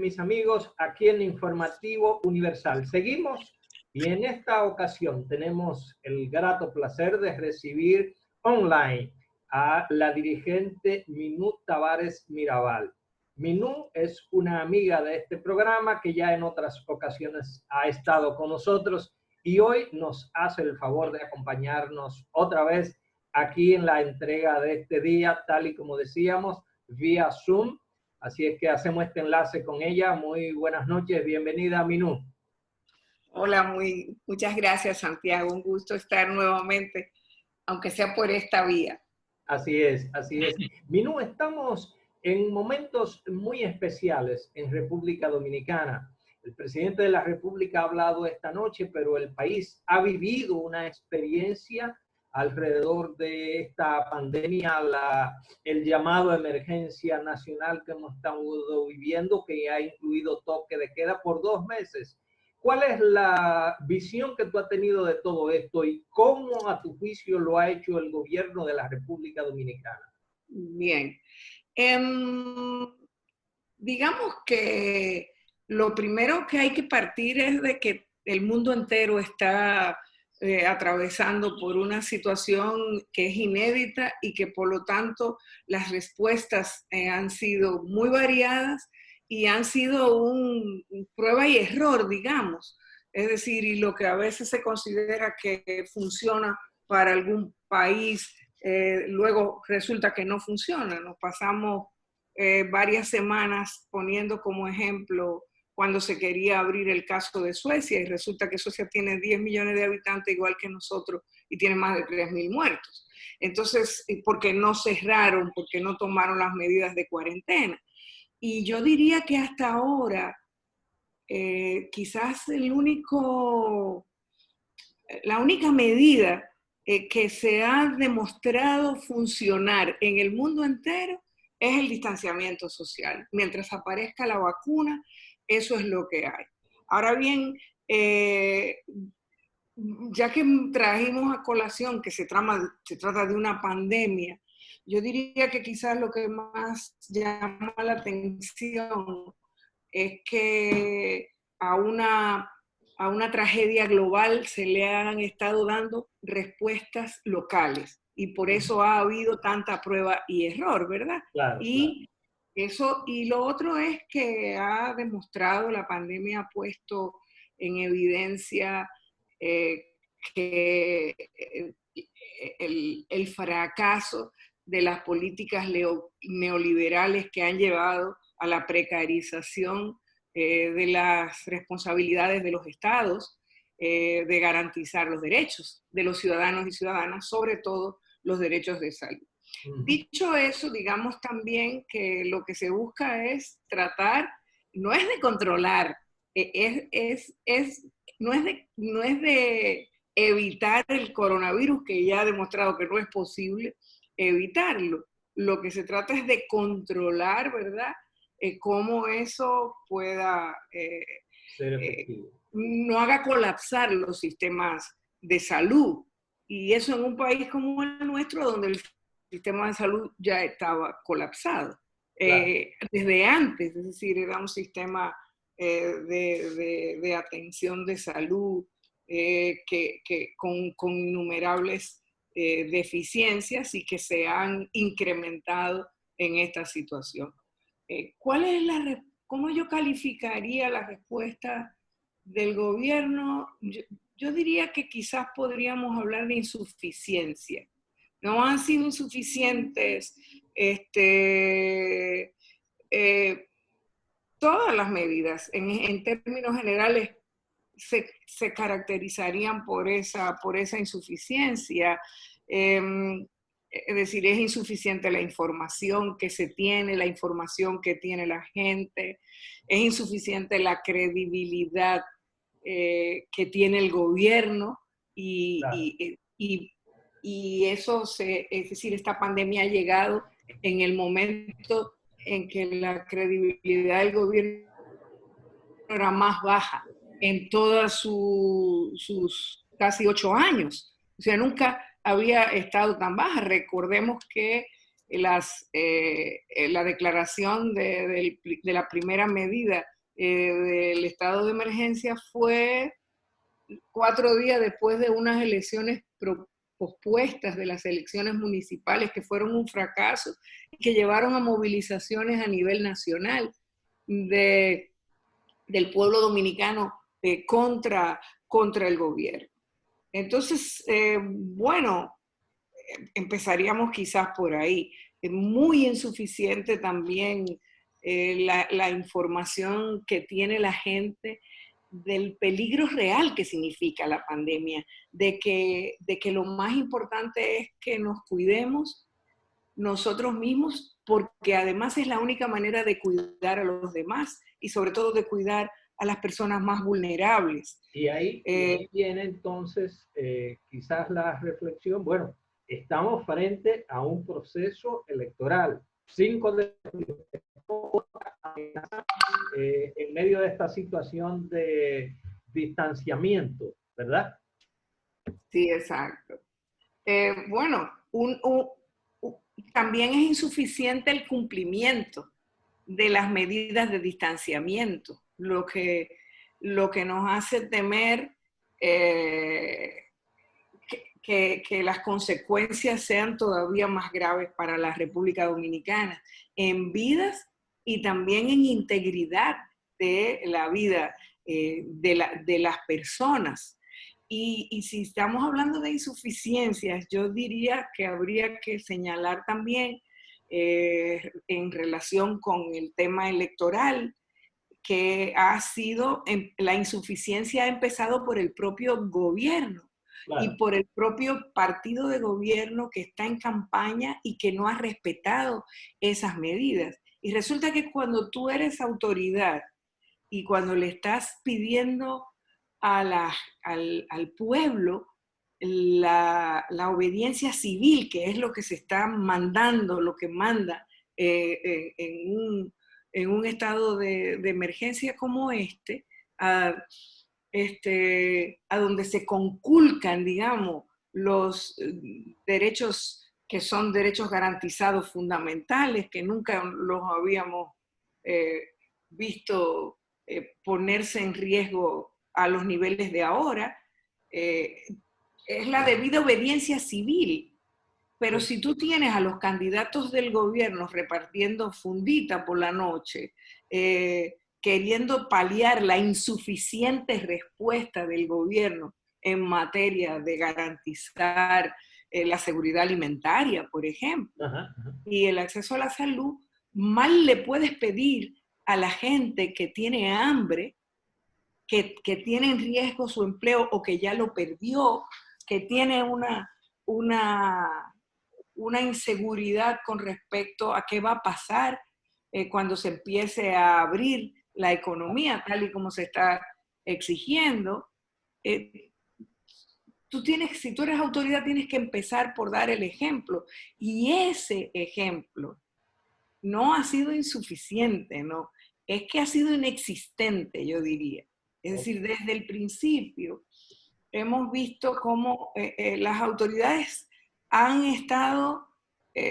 mis amigos, aquí en Informativo Universal. Seguimos y en esta ocasión tenemos el grato placer de recibir online a la dirigente Minú Tavares Mirabal. Minú es una amiga de este programa que ya en otras ocasiones ha estado con nosotros y hoy nos hace el favor de acompañarnos otra vez aquí en la entrega de este día, tal y como decíamos, vía Zoom. Así es que hacemos este enlace con ella. Muy buenas noches, bienvenida Minú. Hola, muchas gracias Santiago, un gusto estar nuevamente, aunque sea por esta vía. Así es, así es. Minú, estamos en momentos muy especiales en República Dominicana. El presidente de la República ha hablado esta noche, pero el país ha vivido una experiencia alrededor de esta pandemia, el llamado emergencia nacional que hemos estado viviendo, que ha incluido toque de queda por 2 meses. ¿Cuál es la visión que tú has tenido de todo esto y cómo a tu juicio lo ha hecho el gobierno de la República Dominicana? Bien. Digamos que lo primero que hay que partir es de que el mundo entero está atravesando por una situación que es inédita y que por lo tanto las respuestas han sido muy variadas y han sido un prueba y error, digamos. Es decir, y lo que a veces se considera que funciona para algún país, luego resulta que no funciona. Nos pasamos varias semanas poniendo como ejemplo cuando se quería abrir el caso de Suecia y resulta que Suecia tiene 10 millones de habitantes igual que nosotros y tiene más de 3.000 muertos. Entonces, ¿por qué no cerraron? ¿Por qué no tomaron las medidas de cuarentena? Y yo diría que hasta ahora quizás la única medida que se ha demostrado funcionar en el mundo entero es el distanciamiento social. Mientras aparezca la vacuna, eso es lo que hay. Ahora bien, ya que trajimos a colación que se trata de una pandemia, yo diría que quizás lo que más llama la atención es que a una tragedia global se le han estado dando respuestas locales y por eso ha habido tanta prueba y error, ¿verdad? Claro, y eso, y lo otro es que ha demostrado, la pandemia ha puesto en evidencia que el fracaso de las políticas neoliberales que han llevado a la precarización de las responsabilidades de los estados, de garantizar los derechos de los ciudadanos y ciudadanas, sobre todo los derechos de salud. Dicho eso, digamos también que lo que se busca es tratar, no es de controlar, no es de evitar el coronavirus, que ya ha demostrado que no es posible evitarlo. Lo que se trata es de controlar, ¿verdad?, cómo eso pueda ser efectivo. no haga colapsar los sistemas de salud. Y eso en un país como el nuestro, donde el sistema de salud ya estaba colapsado. Claro. Desde antes, es decir, era un sistema de atención de salud con innumerables deficiencias y que se han incrementado en esta situación. ¿Cómo yo calificaría la respuesta del gobierno? Yo diría que quizás podríamos hablar de insuficiencia. No han sido insuficientes todas las medidas. En términos generales se caracterizarían por esa insuficiencia. Es decir, es insuficiente la información que se tiene, la información que tiene la gente, es insuficiente la credibilidad que tiene el gobierno y eso, es decir, esta pandemia ha llegado en el momento en que la credibilidad del gobierno era más baja en todos sus casi 8 años. O sea, nunca había estado tan baja. Recordemos que la declaración de la primera medida del estado de emergencia fue 4 días después de unas elecciones pospuestas, de las elecciones municipales, que fueron un fracaso y que llevaron a movilizaciones a nivel nacional del pueblo dominicano contra el gobierno. Entonces, bueno, empezaríamos quizás por ahí. Es muy insuficiente también la información que tiene la gente del peligro real que significa la pandemia, de que lo más importante es que nos cuidemos nosotros mismos, porque además es la única manera de cuidar a los demás y sobre todo de cuidar a las personas más vulnerables. Y ahí viene entonces quizás la reflexión, bueno, estamos frente a un proceso electoral, 5 de en medio de esta situación de distanciamiento, ¿verdad? Sí, exacto. Bueno, también es insuficiente el cumplimiento de las medidas de distanciamiento, lo que nos hace temer que las consecuencias sean todavía más graves para la República Dominicana, en vidas y también en integridad de la vida de las personas. Y si estamos hablando de insuficiencias, yo diría que habría que señalar también en relación con el tema electoral, que ha sido, la insuficiencia ha empezado por el propio gobierno. Claro. Y por el propio partido de gobierno que está en campaña y que no ha respetado esas medidas. Y resulta que cuando tú eres autoridad y cuando le estás pidiendo al pueblo la obediencia civil, que es lo que se está mandando, lo que manda en un estado de emergencia como a donde se conculcan, digamos, los derechos que son derechos garantizados fundamentales, que nunca los habíamos visto ponerse en riesgo a los niveles de ahora, es la debida obediencia civil. Pero si tú tienes a los candidatos del gobierno repartiendo fundita por la noche, queriendo paliar la insuficiente respuesta del gobierno en materia de garantizar la seguridad alimentaria, por ejemplo, y el acceso a la salud, mal le puedes pedir a la gente que tiene hambre, que tiene en riesgo su empleo o que ya lo perdió, que tiene una inseguridad con respecto a qué va a pasar cuando se empiece a abrir la economía tal y como se está exigiendo. Si tú eres autoridad, tienes que empezar por dar el ejemplo. Y ese ejemplo no ha sido insuficiente, ¿no? Es que ha sido inexistente, yo diría. Es decir, desde el principio hemos visto cómo las autoridades han estado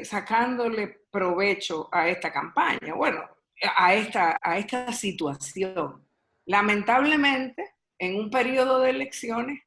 sacándole provecho a esta campaña, bueno, a esta situación. Lamentablemente, en un periodo de elecciones,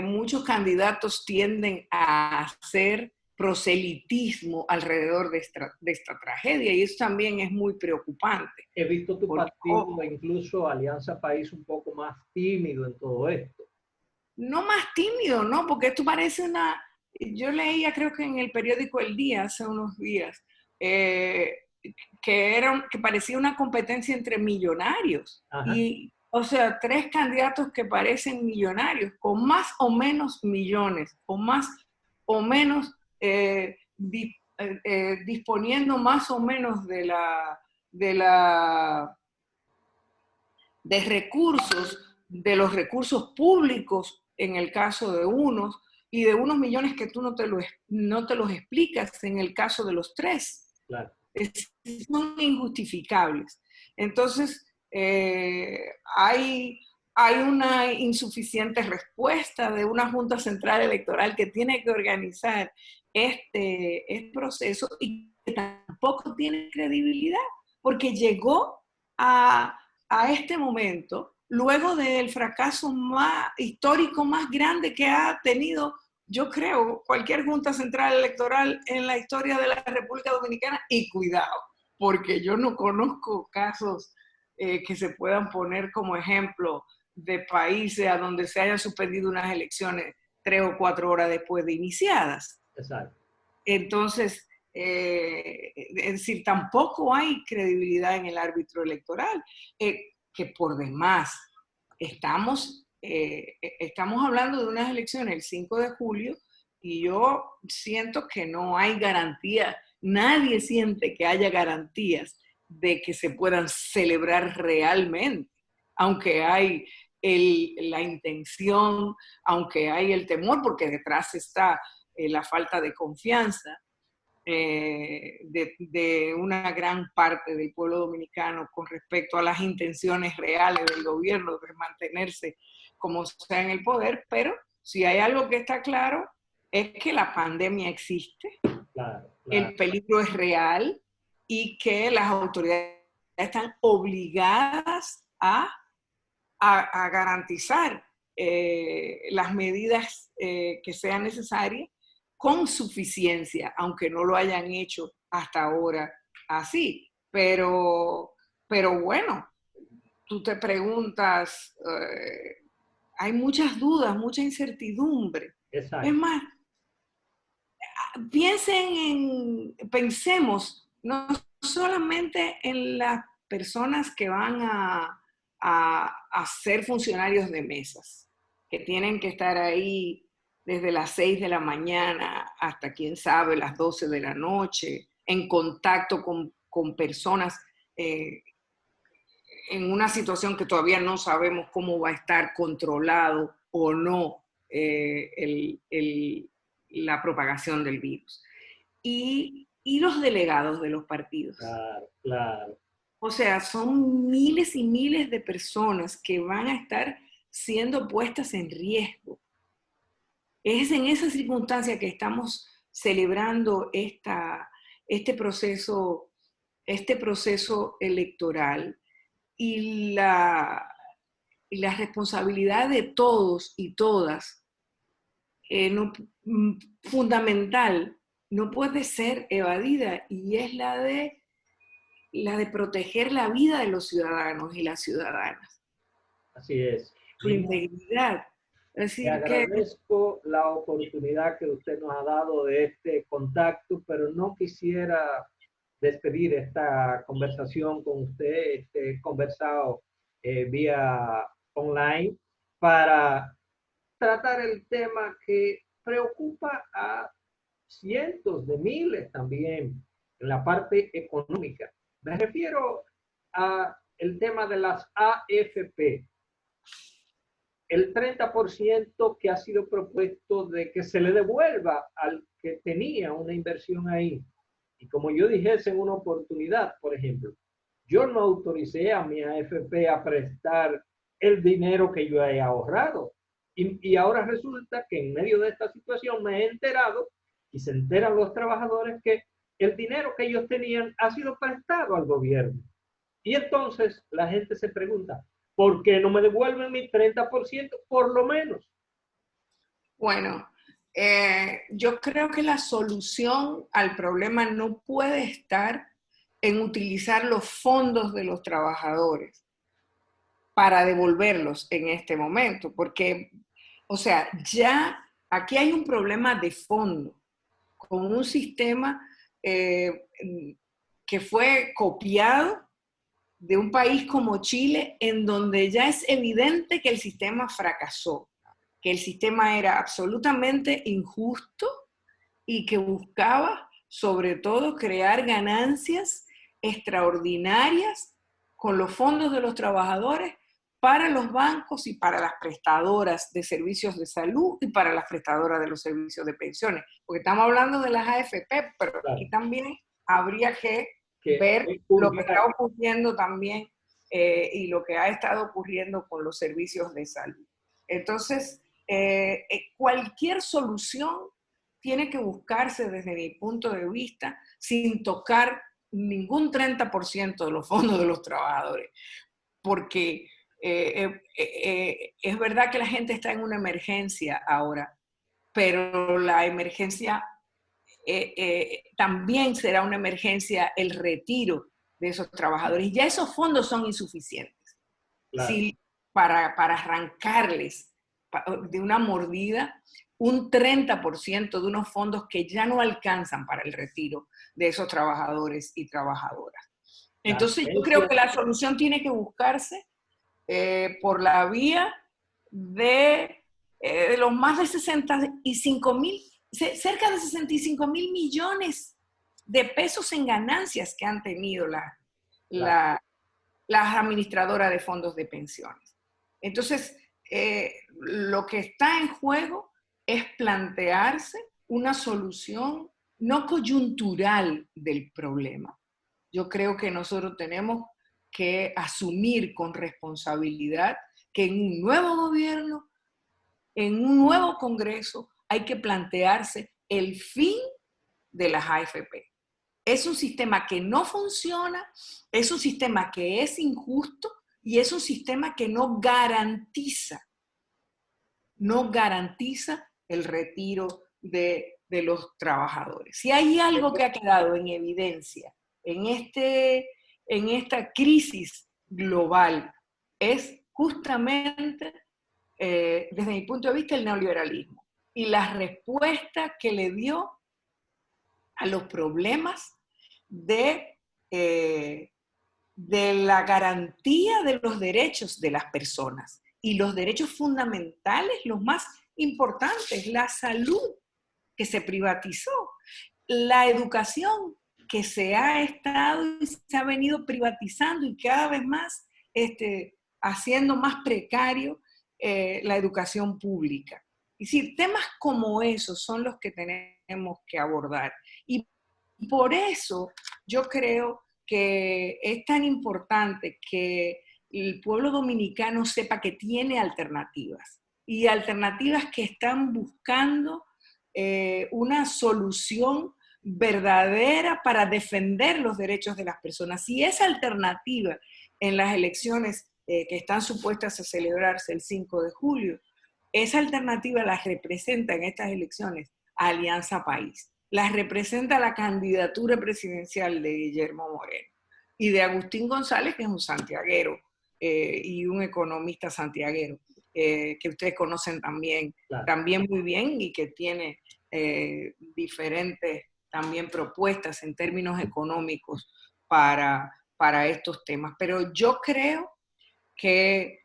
muchos candidatos tienden a hacer proselitismo alrededor de esta tragedia, y eso también es muy preocupante. He visto tu partido, incluso Alianza País, un poco más tímido en todo esto. No más tímido, ¿no? Porque esto parece yo leía, creo que en el periódico El Día hace unos días, que parecía una competencia entre millonarios. Ajá. Y, o sea, 3 candidatos que parecen millonarios, con más o menos millones, o más o menos disponiendo más o menos de recursos, de los recursos públicos en el caso de unos, y de unos millones que tú no te los explicas en el caso de los 3. Claro. Son injustificables. Entonces, hay una insuficiente respuesta de una Junta Central Electoral que tiene que organizar este proceso y que tampoco tiene credibilidad, porque llegó a a este momento, luego del fracaso más histórico más grande que ha tenido, yo creo, cualquier Junta Central Electoral en la historia de la República Dominicana. Y cuidado, porque yo no conozco casos que se puedan poner como ejemplo de países a donde se hayan suspendido unas elecciones 3 o 4 horas después de iniciadas. Exacto. Entonces, es decir, tampoco hay credibilidad en el árbitro electoral, que por demás estamos hablando de unas elecciones el 5 de julio y yo siento que no hay garantía, nadie siente que haya garantías de que se puedan celebrar realmente, aunque hay la intención, aunque hay el temor, porque detrás está la falta de confianza de una gran parte del pueblo dominicano con respecto a las intenciones reales del gobierno de mantenerse como sea en el poder, pero si hay algo que está claro es que la pandemia existe, Claro. el peligro es real y que las autoridades están obligadas a garantizar las medidas que sean necesarias con suficiencia, aunque no lo hayan hecho hasta ahora así. Pero bueno, tú te preguntas, hay muchas dudas, mucha incertidumbre. Exacto. Es más, pensemos no solamente en las personas que van a ser funcionarios de mesas, que tienen que estar ahí desde las 6 de la mañana hasta, quién sabe, las 12 de la noche, en contacto con personas en una situación que todavía no sabemos cómo va a estar controlado o no la propagación del virus. Y los delegados de los partidos. Claro, claro. O sea, son miles y miles de personas que van a estar siendo puestas en riesgo. Es en esa circunstancia que estamos celebrando este proceso electoral y la responsabilidad de todos y todas, fundamental, no puede ser evadida, y es la de proteger la vida de los ciudadanos y las ciudadanas. Así es. Su integridad. Es Le decir, agradezco la oportunidad que usted nos ha dado de este contacto, pero no quisiera despedir esta conversación con usted. He conversado vía online para tratar el tema que preocupa a cientos de miles también en la parte económica. Me refiero a el tema de las AFP. El 30% que ha sido propuesto de que se le devuelva al que tenía una inversión ahí. Y como yo dijese en una oportunidad, por ejemplo, yo no autoricé a mi AFP a prestar el dinero que yo he ahorrado. Y ahora resulta que en medio de esta situación me he enterado, y se enteran los trabajadores, que el dinero que ellos tenían ha sido prestado al gobierno. Y entonces la gente se pregunta, ¿por qué no me devuelven mi 30% por lo menos? Bueno, yo creo que la solución al problema no puede estar en utilizar los fondos de los trabajadores para devolverlos en este momento, porque, o sea, ya aquí hay un problema de fondo con un sistema que fue copiado de un país como Chile, en donde ya es evidente que el sistema fracasó, que el sistema era absolutamente injusto y que buscaba, sobre todo, crear ganancias extraordinarias con los fondos de los trabajadores para los bancos y para las prestadoras de servicios de salud y para las prestadoras de los servicios de pensiones. Porque estamos hablando de las AFP, pero claro, aquí también habría que ver lo que está ocurriendo también y lo que ha estado ocurriendo con los servicios de salud. Entonces, cualquier solución tiene que buscarse desde mi punto de vista sin tocar ningún 30% de los fondos de los trabajadores. porque es verdad que la gente está en una emergencia ahora, pero la emergencia también será una emergencia el retiro de esos trabajadores. Y ya esos fondos son insuficientes. Claro. Si para arrancarles de una mordida un 30% de unos fondos que ya no alcanzan para el retiro de esos trabajadores y trabajadoras. Entonces yo creo que la solución tiene que buscarse por la vía de los más de 65 mil, cerca de 65 mil millones de pesos en ganancias que han tenido las administradoras de fondos de pensiones. Entonces, lo que está en juego es plantearse una solución no coyuntural del problema. Yo creo que nosotros tenemos que asumir con responsabilidad que en un nuevo gobierno, en un nuevo Congreso, hay que plantearse el fin de las AFP. Es un sistema que no funciona, es un sistema que es injusto y es un sistema que no garantiza el retiro de los trabajadores. Si hay algo que ha quedado en evidencia en esta crisis global, es justamente, desde mi punto de vista, el neoliberalismo y la respuesta que le dio a los problemas de la garantía de los derechos de las personas y los derechos fundamentales, los más importantes, la salud que se privatizó, la educación que se ha estado y se ha venido privatizando y cada vez más haciendo más precario la educación pública. Es decir, temas como esos son los que tenemos que abordar. Y por eso yo creo que es tan importante que el pueblo dominicano sepa que tiene alternativas y alternativas que están buscando una solución verdadera para defender los derechos de las personas. Si esa alternativa en las elecciones que están supuestas a celebrarse el 5 de julio, esa alternativa la representa en estas elecciones Alianza País. Las representa la candidatura presidencial de Guillermo Moreno y de Agustín González, que es un santiaguero y un economista santiaguero, que ustedes conocen también, claro, también muy bien y que tiene diferentes también propuestas en términos económicos para estos temas. Pero yo creo que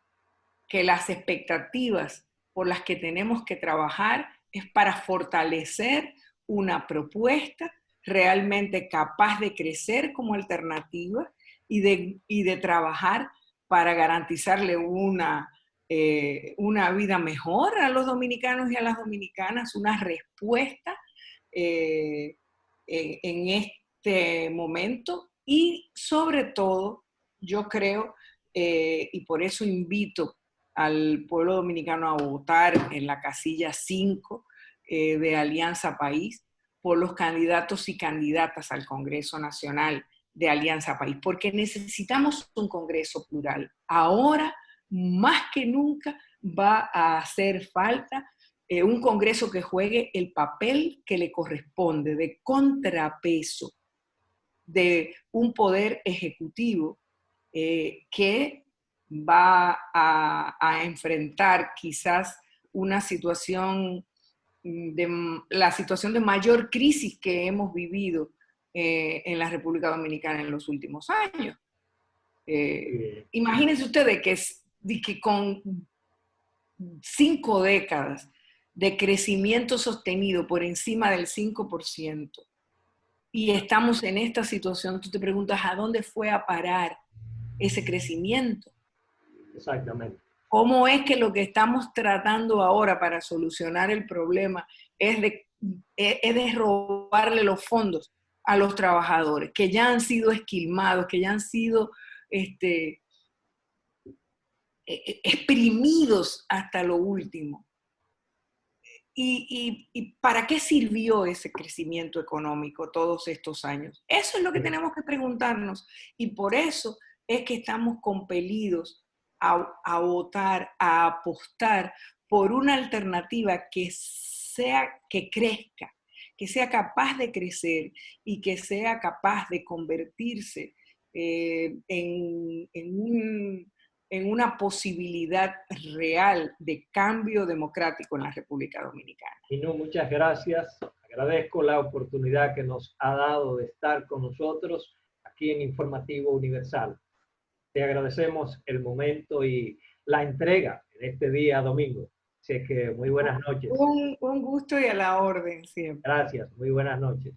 las expectativas por las que tenemos que trabajar es para fortalecer una propuesta realmente capaz de crecer como alternativa y de trabajar para garantizarle una vida mejor a los dominicanos y a las dominicanas, una respuesta en este momento y sobre todo, yo creo, y por eso invito al pueblo dominicano a votar en la casilla 5 de Alianza País por los candidatos y candidatas al Congreso Nacional de Alianza País, porque necesitamos un Congreso plural. Ahora, más que nunca, va a hacer falta un Congreso que juegue el papel que le corresponde de contrapeso de un poder ejecutivo que va a enfrentar quizás una situación la situación de mayor crisis que hemos vivido en la República Dominicana en los últimos años. Imagínense ustedes que con 5 décadas de crecimiento sostenido por encima del 5%, y estamos en esta situación, tú te preguntas, ¿a dónde fue a parar ese crecimiento? Exactamente. ¿Cómo es que lo que estamos tratando ahora para solucionar el problema es de robarle los fondos a los trabajadores, que ya han sido esquilmados, que ya han sido exprimidos hasta lo último? ¿Y para qué sirvió ese crecimiento económico todos estos años? Eso es lo que tenemos que preguntarnos. Y por eso es que estamos compelidos a votar, a apostar por una alternativa que crezca, que sea capaz de crecer y que sea capaz de convertirse en una posibilidad real de cambio democrático en la República Dominicana. Y no, muchas gracias. Agradezco la oportunidad que nos ha dado de estar con nosotros aquí en Informativo Universal. Te agradecemos el momento y la entrega en este día domingo. Así que muy buenas noches. Un gusto y a la orden siempre. Gracias, muy buenas noches.